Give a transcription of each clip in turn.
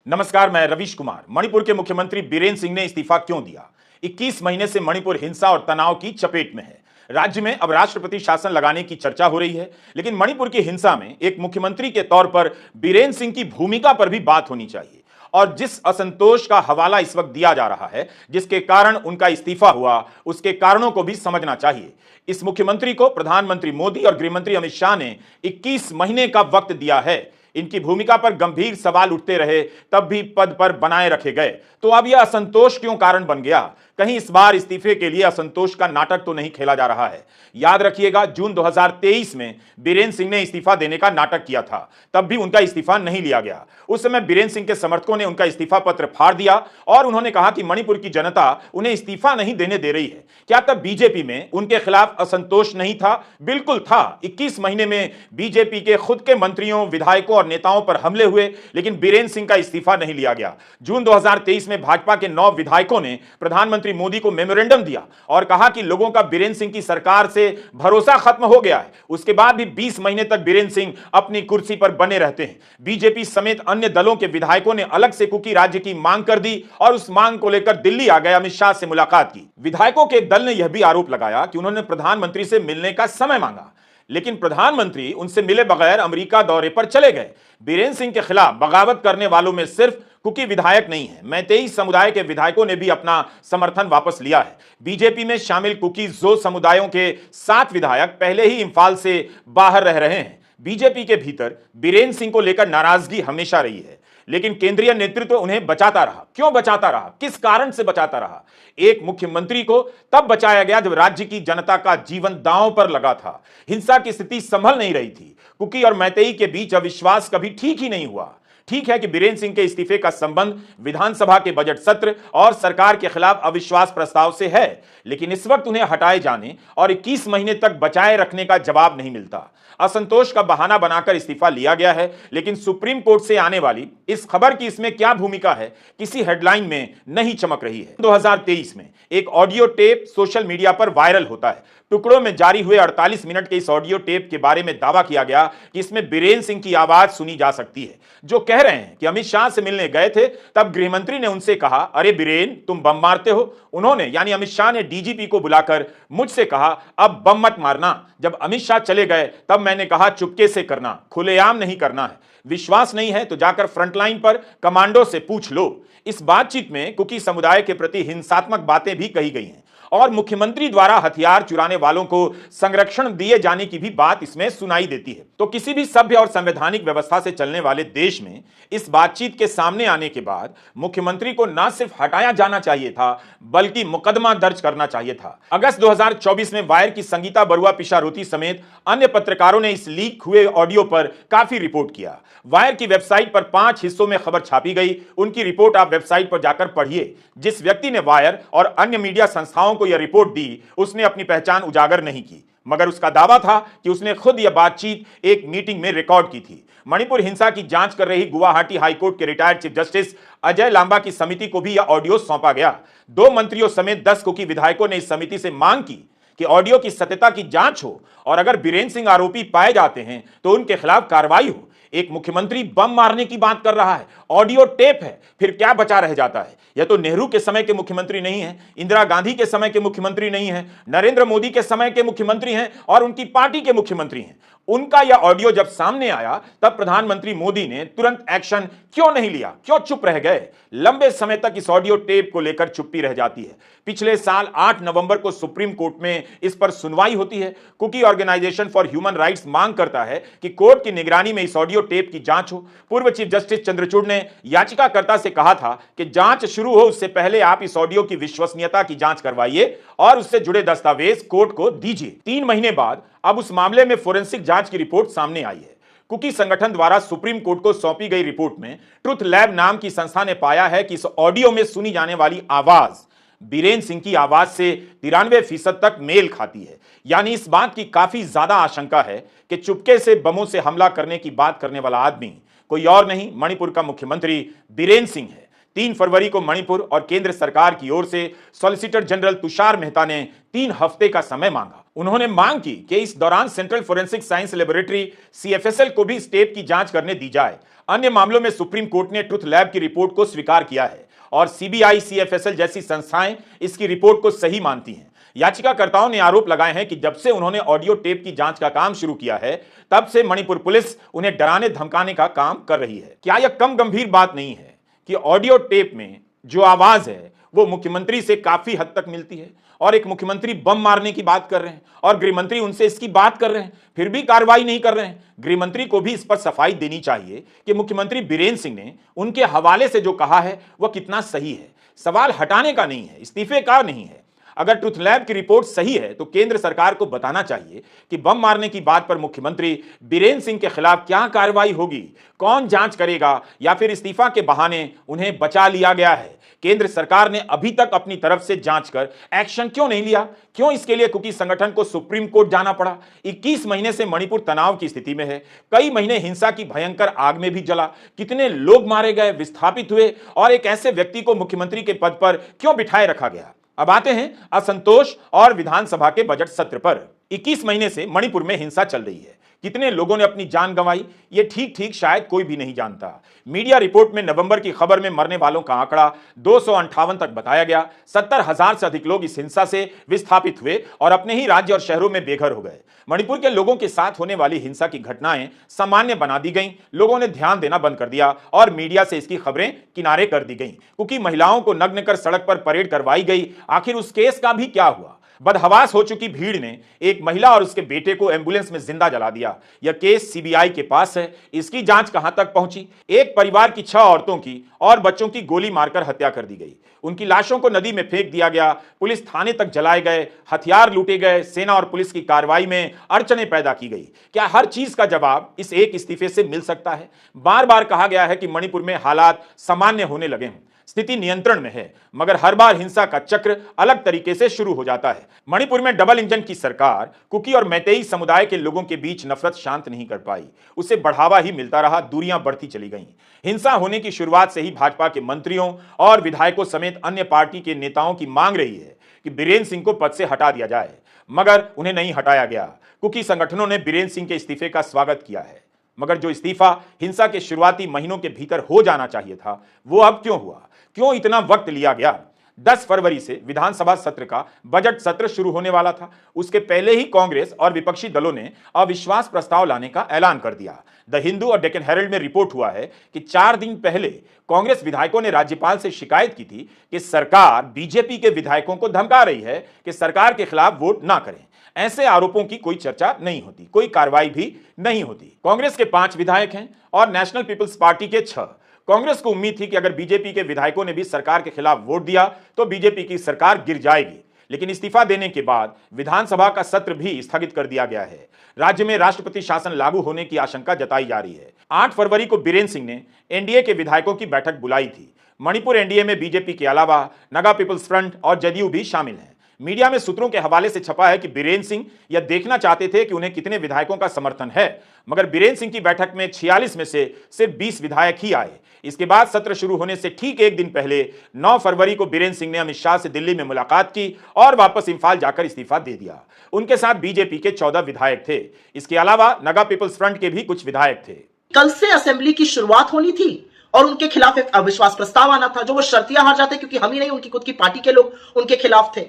नमस्कार, मैं रवीश कुमार। मणिपुर के मुख्यमंत्री बीरेन्द्र सिंह ने इस्तीफा क्यों दिया? 21 महीने से मणिपुर हिंसा और तनाव की चपेट में है। राज्य में अब राष्ट्रपति शासन लगाने की चर्चा हो रही है, लेकिन मणिपुर की हिंसा में एक मुख्यमंत्री के तौर पर बीरेन्द्र सिंह की भूमिका पर भी बात होनी चाहिए। और जिस असंतोष का हवाला इस वक्त दिया जा रहा है, जिसके कारण उनका इस्तीफा हुआ, उसके कारणों को भी समझना चाहिए। इस मुख्यमंत्री को प्रधानमंत्री मोदी और गृहमंत्री अमित शाह ने 21 महीने का वक्त दिया है। इनकी भूमिका पर गंभीर सवाल उठते रहे, तब भी पद पर बनाए रखे गए। तो अब यह असंतोष क्यों कारण बन गया? कहीं इस बार इस्तीफे के लिए असंतोष का नाटक तो नहीं खेला जा रहा है? याद रखिएगा, जून 2023 में बीरेन्द्र सिंह ने इस्तीफा देने का नाटक किया था, तब भी उनका इस्तीफा नहीं लिया गया। उस समय बीरेन्द्र सिंह के समर्थकों ने उनका इस्तीफा पत्र फाड़ दिया और उन्होंने कहा कि मणिपुर की जनता उन्हें इस्तीफा नहीं देने दे रही है। क्या तब बीजेपी में उनके खिलाफ असंतोष नहीं था? बिल्कुल था। 21 महीने में बीजेपी के खुद के मंत्रियों, विधायकों और नेताओं पर हमले हुए, लेकिन बीरेन्द्र सिंह का इस्तीफा नहीं लिया गया। जून 2023 में भाजपा के 9 विधायकों ने प्रधानमंत्री मोदी को मेमोरेंडम दिया और कहा कि लोगों का बीरेन्द्र सिंह की सरकार से भरोसा खत्म हो गया है। उसके बाद भी 20 महीने तक बीरेन्द्र सिंह अपनी कुर्सी पर बने रहते हैं। बीजेपी समेत अन्य दलों के विधायकों ने अलग से कुकी राज्य की मांग कर दी और उस मांग को लेकर दिल्ली आ गए, अमित शाह से मुलाकात की। विधायकों के दल ने यह भी आरोप लगाया कि उन्होंने प्रधानमंत्री से मिलने का समय मांगा, लेकिन प्रधानमंत्री उनसे मिले बगैर अमेरिका दौरे पर चले गए। बीरेन्द्र सिंह के खिलाफ बगावत करने वालों में सिर्फ कुकी विधायक नहीं है, मैतेई समुदाय के विधायकों ने भी अपना समर्थन वापस लिया है। बीजेपी में शामिल कुकी जो समुदायों के 7 विधायक पहले ही इंफाल से बाहर रह रहे हैं। बीजेपी के भीतर बीरेन्द्र सिंह को लेकर नाराजगी हमेशा रही है, लेकिन केंद्रीय नेतृत्व उन्हें बचाता रहा। क्यों बचाता रहा? किस कारण से बचाता रहा? एक मुख्यमंत्री को तब बचाया गया जब राज्य की जनता का जीवन दांव पर लगा था। हिंसा की स्थिति संभल नहीं रही थी। कुकी और मैतेई के बीच अविश्वास कभी ठीक ही नहीं हुआ। ठीक है कि बीरेन्द्र सिंह के इस्तीफे का संबंध विधानसभा के बजट सत्र और सरकार के खिलाफ अविश्वास प्रस्ताव से है, लेकिन इस वक्त उन्हें हटाए जाने और 21 महीने तक बचाए रखने का जवाब नहीं मिलता। असंतोष का बहाना बनाकर इस्तीफा लिया गया है, लेकिन सुप्रीम कोर्ट से आने वाली इस खबर की इसमें क्या भूमिका है, किसी हेडलाइन में नहीं चमक रही है। 2023 में एक ऑडियो टेप सोशल मीडिया पर वायरल होता है। टुकड़ों में जारी हुए 48 मिनट के इस ऑडियो टेप के बारे में दावा किया गया कि इसमें बीरेन्द्र सिंह की आवाज सुनी जा सकती है, जो कह रहे हैं कि अमित शाह से मिलने गए थे, तब गृहमंत्री ने उनसे कहा, अरे बीरेन्द्र, तुम बम मारते हो। उन्होंने यानी अमित शाह ने डीजीपी को बुलाकर मुझसे कहा, अब बम मत मारना। जब अमित शाह चले गए तब मैंने कहा, चुपके से करना, खुलेआम नहीं करना है। विश्वास नहीं है तो जाकर फ्रंटलाइन पर कमांडो से पूछ लो। इस बातचीत में कुकी समुदाय के प्रति हिंसात्मक बातें भी कही गई हैं और मुख्यमंत्री द्वारा हथियार चुराने वालों को संरक्षण दिए जाने की भी बात इसमें सुनाई देती है। तो किसी भी सभ्य और संवैधानिक व्यवस्था से चलने वाले देश में इस बातचीत के सामने आने के बाद मुख्यमंत्री को न सिर्फ हटाया जाना चाहिए था, बल्कि मुकदमा दर्ज करना चाहिए था। अगस्त 2024 में वायर की संगीता बरुआ पिशारोती समेत अन्य पत्रकारों ने इस लीक हुए ऑडियो पर काफी रिपोर्ट किया। वायर की वेबसाइट पर 5 हिस्सों में खबर छापी गई। उनकी रिपोर्ट आप वेबसाइट पर जाकर पढ़िए। जिस व्यक्ति ने वायर और अन्य मीडिया संस्थाओं को यह रिपोर्ट दी, उसने अपनी पहचान उजागर नहीं की, मगर उसका दावा था कि उसने खुद यह बातचीत एक मीटिंग में रिकॉर्ड की थी। मणिपुर हिंसा की जांच कर रही गुवाहाटी हाईकोर्ट के retired chief justice Ajay Lamba की समिति को भी यह ऑडियो सौंपा गया। 2 मंत्रियों समेत 10 कुकी विधायकों ने इस समिति से मांग की कि ऑडियो की सत्यता की जांच हो और अगर बीरेन्द्र सिंह आरोपी पाए जाते हैं तो उनके खिलाफ कार्रवाई हो। एक मुख्यमंत्री बम मारने की बात कर रहा है, ऑडियो टेप है, फिर क्या बचा रह जाता है? यह तो नेहरू के समय के मुख्यमंत्री नहीं है, इंदिरा गांधी के समय के मुख्यमंत्री नहीं है, नरेंद्र मोदी के समय के मुख्यमंत्री हैं और उनकी पार्टी के मुख्यमंत्री हैं। उनका यह ऑडियो जब सामने आया तब प्रधानमंत्री मोदी ने तुरंत एक्शन क्यों नहीं लिया? क्यों चुप रह गए? लंबे समय तक इस ऑडियो टेप को लेकर चुप्पी रह जाती है। पिछले साल 8 नवंबर को सुप्रीम कोर्ट में इस पर सुनवाई होती है। Kuki organisation for human rights मांग करता है कि कोर्ट की निगरानी में इस ऑडियो टेप की जांच हो। पूर्व चीफ जस्टिस चंद्रचूड़ ने याचिकाकर्ता से कहा था कि जांच शुरू हो उससे पहले आप इस ऑडियो की विश्वसनीयता की जांच करवाइए और उससे जुड़े दस्तावेज कोर्ट को दीजिए। 3 महीने बाद अब उस मामले में फोरेंसिक जांच की रिपोर्ट सामने आई है। कुकी संगठन द्वारा सुप्रीम कोर्ट को सौंपी गई रिपोर्ट में ट्रुथ लैब नाम की संस्था ने पाया है कि इस ऑडियो में सुनी जाने वाली आवाज बीरेन्द्र सिंह की आवाज से 93% तक मेल खाती है। यानी इस बात की काफी ज्यादा आशंका है कि चुपके से बमों से हमला करने की बात करने वाला आदमी कोई और नहीं, मणिपुर का मुख्यमंत्री बीरेन्द्र सिंह है। 3 फरवरी को मणिपुर और केंद्र सरकार की ओर से सॉलिसिटर जनरल तुषार मेहता ने 3 हफ्ते का समय मांगा। उन्होंने मांग की कि इस दौरान central forensic science laboratory CFSL को भी इस टेप की जांच करने दी जाए। अन्य मामलों में सुप्रीम कोर्ट ने ट्रुथ लैब की रिपोर्ट को स्वीकार किया है और सीबीआई, सीएफएसएल जैसी संस्थाएं इसकी रिपोर्ट को सही मानती हैं। याचिकाकर्ताओं ने आरोप लगाए हैं कि जब से उन्होंने ऑडियो टेप की जांच का काम शुरू किया है, तब से मणिपुर पुलिस उन्हें डराने धमकाने का काम कर रही है। क्या यह कम गंभीर बात नहीं है कि ऑडियो टेप में जो आवाज है वो मुख्यमंत्री से काफी हद तक मिलती है और एक मुख्यमंत्री बम मारने की बात कर रहे हैं और गृहमंत्री उनसे इसकी बात कर रहे हैं, फिर भी कार्रवाई नहीं कर रहे हैं। गृहमंत्री को भी इस पर सफाई देनी चाहिए कि मुख्यमंत्री बीरेंद्र सिंह ने उनके हवाले से जो कहा है वह कितना सही है। सवाल हटाने का नहीं है, इस्तीफे का नहीं है। अगर ट्रुथ लैब की रिपोर्ट सही है तो केंद्र सरकार को बताना चाहिए कि बम मारने की बात पर मुख्यमंत्री बीरेंद्र सिंह के खिलाफ क्या कार्रवाई होगी, कौन जांच करेगा, या फिर इस्तीफा के बहाने उन्हें बचा लिया गया है। केंद्र सरकार ने अभी तक अपनी तरफ से जांच कर एक्शन क्यों नहीं लिया? क्यों इसके लिए कुकी संगठन को सुप्रीम कोर्ट जाना पड़ा? 21 महीने से मणिपुर तनाव की स्थिति में है। कई महीने हिंसा की भयंकर आग में भी जला। कितने लोग मारे गए, विस्थापित हुए, और एक ऐसे व्यक्ति को मुख्यमंत्री के पद पर क्यों बिठाए रखा गया? अब आते हैं असंतोष और विधानसभा के बजट सत्र पर। 21 महीने से मणिपुर में हिंसा चल रही है। कितने लोगों ने अपनी जान गंवाई, ये ठीक ठीक शायद कोई भी नहीं जानता। मीडिया रिपोर्ट में नवंबर की खबर में मरने वालों का आंकड़ा 258 तक बताया गया। 70,000 से अधिक लोग इस हिंसा से विस्थापित हुए और अपने ही राज्य और शहरों में बेघर हो गए। मणिपुर के लोगों के साथ होने वाली हिंसा की घटनाएं सामान्य बना दी गईं। लोगों ने ध्यान देना बंद कर दिया और मीडिया से इसकी खबरें किनारे कर दी गईं। क्योंकि महिलाओं को नग्न कर सड़क पर परेड करवाई गई। आखिर उस केस का भी क्या हुआ? बदहवास हो चुकी भीड़ ने एक महिला और उसके बेटे को एम्बुलेंस में जिंदा जला दिया। यह केस सीबीआई के पास है। इसकी जांच कहां तक पहुंची? एक परिवार की 6 औरतों की और बच्चों की गोली मारकर हत्या कर दी गई। उनकी लाशों को नदी में फेंक दिया गया। पुलिस थाने तक जलाए गए, हथियार लूटे गए। सेना और पुलिस की कार्रवाई में अड़चने पैदा की गई। क्या हर चीज का जवाब इस एक इस्तीफे से मिल सकता है? बार बार कहा गया है कि मणिपुर में हालात सामान्य होने लगे हैं, स्थिति नियंत्रण में है, मगर हर बार हिंसा का चक्र अलग तरीके से शुरू हो जाता है। मणिपुर में डबल इंजन की सरकार कुकी और मैतेई समुदाय के लोगों के बीच नफरत शांत नहीं कर पाई। उसे बढ़ावा ही मिलता रहा, दूरियां बढ़ती चली गईं। हिंसा होने की शुरुआत से ही भाजपा के मंत्रियों और विधायकों समेत अन्य पार्टी के नेताओं की मांग रही है कि बीरेंद्र सिंह को पद से हटा दिया जाए, मगर उन्हें नहीं हटाया गया। कुकी संगठनों ने बीरेंद्र सिंह के इस्तीफे का स्वागत किया है, मगर जो इस्तीफा हिंसा के शुरुआती महीनों के भीतर हो जाना चाहिए था, वो अब क्यों हुआ? क्यों इतना वक्त लिया गया? 10 फरवरी से विधानसभा सत्र का बजट सत्र शुरू होने वाला था। उसके पहले ही कांग्रेस और विपक्षी दलों ने अविश्वास प्रस्ताव लाने का ऐलान कर दिया। द हिंदू और डेक्कन हेरल्ड में रिपोर्ट हुआ है कि 4 दिन पहले कांग्रेस विधायकों ने राज्यपाल से शिकायत की थी कि सरकार बीजेपी के विधायकों को धमका रही है कि सरकार के खिलाफ वोट ना करें। ऐसे आरोपों की कोई चर्चा नहीं होती, कोई कार्रवाई भी नहीं होती। कांग्रेस के 5 विधायक हैं और नेशनल पीपल्स पार्टी के 6। कांग्रेस को उम्मीद थी कि अगर बीजेपी के विधायकों ने भी सरकार के खिलाफ वोट दिया तो बीजेपी की सरकार गिर जाएगी। लेकिन इस्तीफा देने के बाद विधानसभा का सत्र भी स्थगित कर दिया गया है। राज्य में राष्ट्रपति शासन लागू होने की आशंका जताई जा रही है। 8 फरवरी को बीरेंद्र सिंह ने एनडीए के विधायकों की बैठक बुलाई थी। मणिपुर एनडीए में बीजेपी के अलावा नगा पीपल्स फ्रंट और जदयू भी शामिल हैं। मीडिया में सूत्रों के हवाले से छपा है कि बीरेंद्र सिंह यह देखना चाहते थे कि उन्हें कितने विधायकों का समर्थन है, मगर बीरेंद्र सिंह की बैठक में 46 में से सिर्फ 20 विधायक ही आए। इसके बाद सत्र शुरू होने से ठीक एक दिन पहले 9 फरवरी को बीरेंद्र सिंह ने अमित शाह से दिल्ली में मुलाकात की और वापस इंफाल जाकर इस्तीफा दे दिया। उनके साथ बीजेपी के 14 विधायक थे। इसके अलावा नगा पीपल्स फ्रंट के भी कुछ विधायक थे। कल से असेंबली की शुरुआत होनी थी और उनके खिलाफ एक अविश्वास प्रस्ताव आना था, जो वो शर्तियां हार जाते क्योंकि हम ही नहीं, उनकी खुद की पार्टी के लोग उनके खिलाफ थे।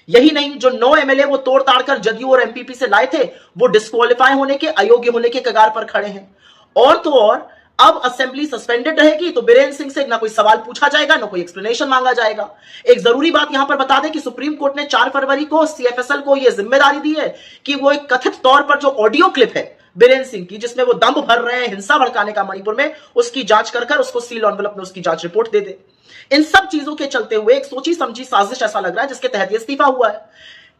यही नहीं, जो 9 एमएलए वो तोड़ ताड़ कर जदयू और एमपीपी से लाए थे, वो डिस्क्वालीफाई होने के, अयोग्य होने के कगार पर खड़े हैं। और तो और अब असेंबली सस्पेंडेड रहेगी तो बीरेंद्र सिंह से ना कोई सवाल पूछा जाएगा, ना कोई एक्सप्लेनेशन मांगा जाएगा। एक जरूरी बात यहां पर बता दें कि सुप्रीम कोर्ट ने 4 फरवरी को सीएफएसएल को यह जिम्मेदारी दी है कि वो एक कथित तौर पर जो ऑडियो क्लिप है बीरेंद्र सिंह की, जिसमें वो दम भर रहे हैं हिंसा भड़काने का मणिपुर में, उसकी जांच कर उसको सील एनवेलप में उसकी जांच रिपोर्ट दे दे। इन सब चीजों के चलते हुए एक सोची समझी साजिश ऐसा लग रहा है जिसके तहत इस्तीफा हुआ है।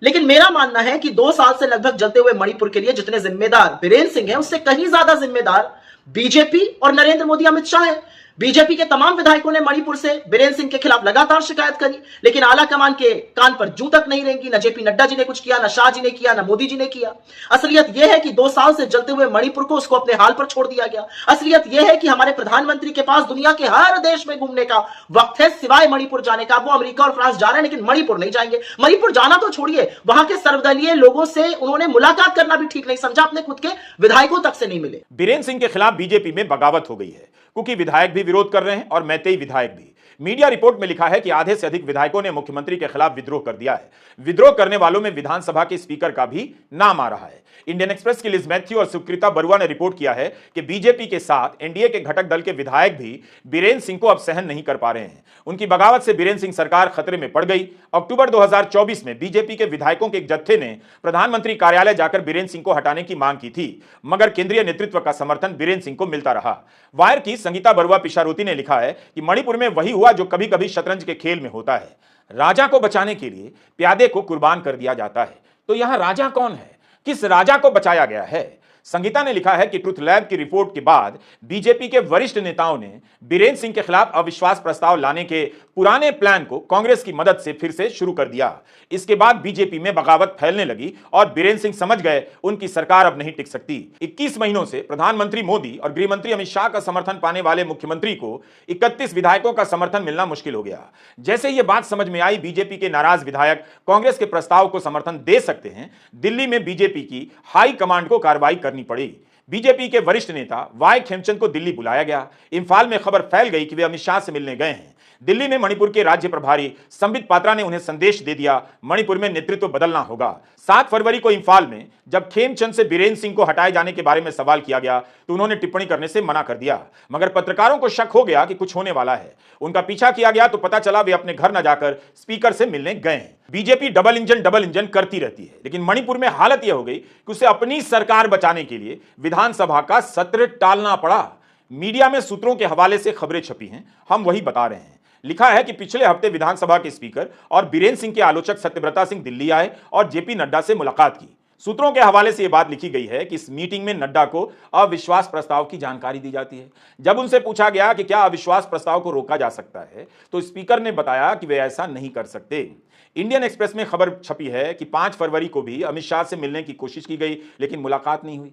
लेकिन मेरा मानना है कि 2 साल से लगभग जलते हुए मणिपुर के लिए जितने जिम्मेदार बीरेंद्र सिंह हैं, उससे कहीं ज्यादा जिम्मेदार बीजेपी और नरेंद्र मोदी, अमित शाह है। बीजेपी के तमाम विधायकों ने मणिपुर से बीरेन सिंह के खिलाफ लगातार शिकायत करी, लेकिन आला कमान के कान पर जूं तक नहीं रेंगी। न जेपी नड्डा जी ने कुछ किया, न शाह जी ने किया, न मोदी जी ने किया। असलियत यह है कि 2 साल से जलते हुए मणिपुर को उसको अपने हाल पर छोड़ दिया गया। असलियत यह है कि हमारे प्रधानमंत्री के पास दुनिया के हर देश में घूमने का वक्त है, सिवाय मणिपुर जाने का। वो अमेरिका और फ्रांस जा रहे हैं, लेकिन मणिपुर नहीं जाएंगे। मणिपुर जाना तो छोड़िए, वहां के सर्वदलीय लोगों से उन्होंने मुलाकात करना भी ठीक नहीं समझा, अपने खुद के विधायकों तक से नहीं मिले। बीरेन सिंह के खिलाफ बीजेपी में बगावत हो गई है। कुकी विधायक भी विरोध कर रहे हैं और मैतेई विधायक भी। मीडिया रिपोर्ट में लिखा है कि आधे से अधिक विधायकों ने मुख्यमंत्री के खिलाफ विद्रोह कर दिया है। विद्रोह करने वालों में विधानसभा के स्पीकर का भी नाम आ रहा है। इंडियन एक्सप्रेस की लिज मैथ्यू और सुकृता बरुआ ने रिपोर्ट किया है कि बीजेपी के साथ एनडीए के घटक दल के विधायक भी बीरेन सिंह को अब सहन नहीं कर पा रहे हैं। उनकी बगावत से बीरेन सिंह सरकार खतरे में पड़ गई। अक्टूबर 2024 में बीजेपी के विधायकों के एक जत्थे ने प्रधानमंत्री कार्यालय जाकर बीरेन सिंह को हटाने की मांग की थी, मगर केंद्रीय नेतृत्व का समर्थन बीरेन सिंह को मिलता रहा। वायर की संगीता बरुआ पिशारोती ने लिखा है कि मणिपुर में वही हुआ जो कभी कभी शतरंज के खेल में होता है। राजा को बचाने के लिए प्यादे को कुर्बान कर दिया जाता है। तो यहां राजा कौन है? किस राजा को बचाया गया है? संगीता ने लिखा है कि ट्रुथ लैब की रिपोर्ट के बाद बीजेपी के वरिष्ठ नेताओं ने बीरेन सिंह के खिलाफ अविश्वास प्रस्ताव लाने के पुराने प्लान को कांग्रेस की मदद से फिर से शुरू कर दिया। इसके बाद बीजेपी में बगावत फैलने लगी और बीरेन सिंह समझ गए उनकी सरकार अब नहीं टिक सकती। 21 महीनों से प्रधानमंत्री मोदी और गृह मंत्री अमित शाह का समर्थन पाने वाले मुख्यमंत्री को 31 विधायकों का समर्थन मिलना मुश्किल हो गया। जैसे यह बात समझ में आई, बीजेपी के नाराज विधायक कांग्रेस के प्रस्ताव को समर्थन दे सकते हैं, दिल्ली में बीजेपी की हाई कमांड को कार्रवाई करनी पड़ी। बीजेपी के वरिष्ठ नेता वाई खेमचंद को दिल्ली बुलाया गया। इंफाल में खबर फैल गई कि वे अमित शाह से मिलने गए हैं। दिल्ली में मणिपुर के राज्य प्रभारी संबित पात्रा ने उन्हें संदेश दे दिया, मणिपुर में नेतृत्व बदलना होगा। 7 फरवरी को इंफाल में जब खेमचंद से बीरेन सिंह को हटाए जाने के बारे में सवाल किया गया तो उन्होंने टिप्पणी करने से मना कर दिया, मगर पत्रकारों को शक हो गया कि कुछ होने वाला है। उनका पीछा किया गया तो पता चला वे अपने घर न जाकर स्पीकर से मिलने गए हैं। बीजेपी डबल इंजन करती रहती है, लेकिन मणिपुर में हालत यह हो गई कि उसे अपनी सरकार बचाने के लिए विधानसभा का सत्र टालना पड़ा। मीडिया में सूत्रों के हवाले से खबरें छपी हैं, हम वही बता रहे हैं। लिखा है कि पिछले हफ्ते विधानसभा के स्पीकर और बीरेन सिंह के आलोचक सत्यव्रता सिंह दिल्ली आए और जेपी नड्डा से मुलाकात की। सूत्रों के हवाले से यह बात लिखी गई है कि इस मीटिंग में नड्डा को अविश्वास प्रस्ताव की जानकारी दी जाती है। जब उनसे पूछा गया कि क्या अविश्वास प्रस्ताव को रोका जा सकता है तो स्पीकर ने बताया कि वे ऐसा नहीं कर सकते। इंडियन एक्सप्रेस में खबर छपी है कि 5 फरवरी को भी अमित शाह से मिलने की कोशिश की गई, लेकिन मुलाकात नहीं हुई।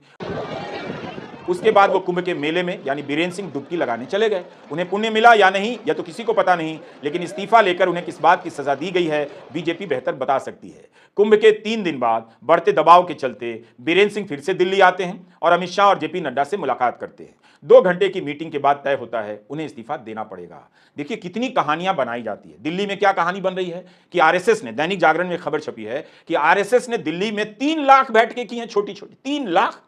उसके बाद वो कुंभ के मेले में यानी बीरेन सिंह डुबकी लगाने चले गए। उन्हें पुण्य मिला या नहीं यह तो किसी को पता नहीं, लेकिन इस्तीफा लेकर उन्हें किस बात की सजा दी गई है बीजेपी बेहतर बता सकती है। कुंभ के 3 दिन बाद बढ़ते दबाव के चलते बीरेन सिंह फिर से दिल्ली आते हैं और अमित शाह और जेपी नड्डा से मुलाकात करते हैं। 2 घंटे की मीटिंग के बाद तय होता है उन्हें इस्तीफा देना पड़ेगा। देखिए कितनी कहानियां बनाई जाती है। दिल्ली में क्या कहानी बन रही है कि आरएसएस ने, दैनिक जागरण में खबर छपी है कि आरएसएस ने दिल्ली में 3 लाख बैठकें की हैं, छोटी छोटी 3 लाख।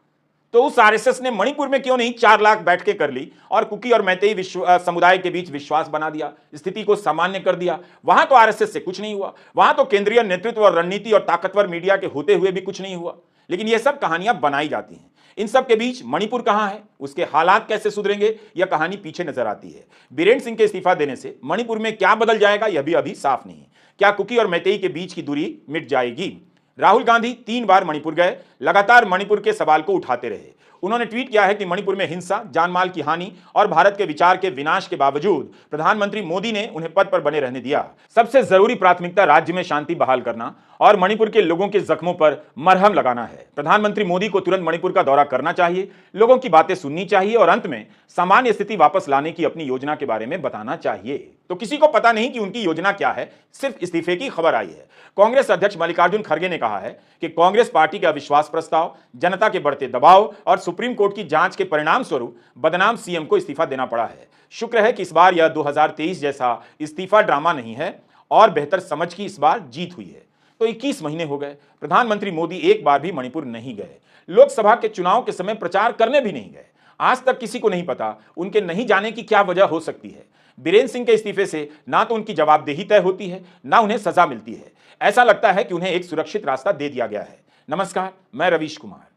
तो उस आरएसएस ने मणिपुर में क्यों नहीं 4 लाख बैठकें कर ली और कुकी और मैतेई समुदाय के बीच विश्वास बना दिया, स्थिति को सामान्य कर दिया। वहां तो आरएसएस से कुछ नहीं हुआ, वहां तो केंद्रीय नेतृत्व और रणनीति और ताकतवर मीडिया के होते हुए भी कुछ नहीं हुआ। लेकिन ये सब कहानियां बनाई जाती हैं। इन सब के बीच मणिपुर कहां है, उसके हालात कैसे सुधरेंगे, यह कहानी पीछे नजर आती है। बीरेन सिंह के इस्तीफा देने से मणिपुर में क्या बदल जाएगा यह भी अभी साफ नहीं है। क्या कुकी और मैतेई के बीच की दूरी मिट जाएगी? राहुल गांधी 3 बार मणिपुर गए, लगातार मणिपुर के सवाल को उठाते रहे। उन्होंने ट्वीट किया है कि मणिपुर में हिंसा, जानमाल की हानि और भारत के विचार के विनाश के बावजूद प्रधानमंत्री मोदी ने उन्हें पद पर बने रहने दिया। सबसे जरूरी प्राथमिकता राज्य में शांति बहाल करना और मणिपुर के लोगों के जख्मों पर मरहम लगाना है। प्रधानमंत्री मोदी को तुरंत मणिपुर का दौरा करना चाहिए, लोगों की बातें सुननी चाहिए और अंत में सामान्य स्थिति वापस लाने की अपनी योजना के बारे में बताना चाहिए। तो किसी को पता नहीं कि उनकी योजना क्या है, सिर्फ इस्तीफे की खबर आई है। कांग्रेस अध्यक्ष मल्लिकार्जुन खड़गे ने कहा है कि कांग्रेस पार्टी के अविश्वास प्रस्ताव, जनता के बढ़ते दबाव और सुप्रीम कोर्ट की जांच के परिणाम स्वरूप बदनाम सीएम को इस्तीफा देना पड़ा है। शुक्र है कि इस बार यह 2023 जैसा इस्तीफा ड्रामा नहीं है और बेहतर समझ की इस बार जीत हुई है। तो 21 महीने हो गए, प्रधानमंत्री मोदी एक बार भी मणिपुर नहीं गए, लोकसभा के चुनाव के समय प्रचार करने भी नहीं गए। आज तक किसी को नहीं पता उनके नहीं जाने की क्या वजह हो सकती है। बीरेन सिंह के इस्तीफे से ना तो उनकी जवाबदेही तय होती है, ना उन्हें सजा मिलती है। ऐसा लगता है कि उन्हें एक सुरक्षित रास्ता दे दिया गया है। नमस्कार, मैं रवीश कुमार।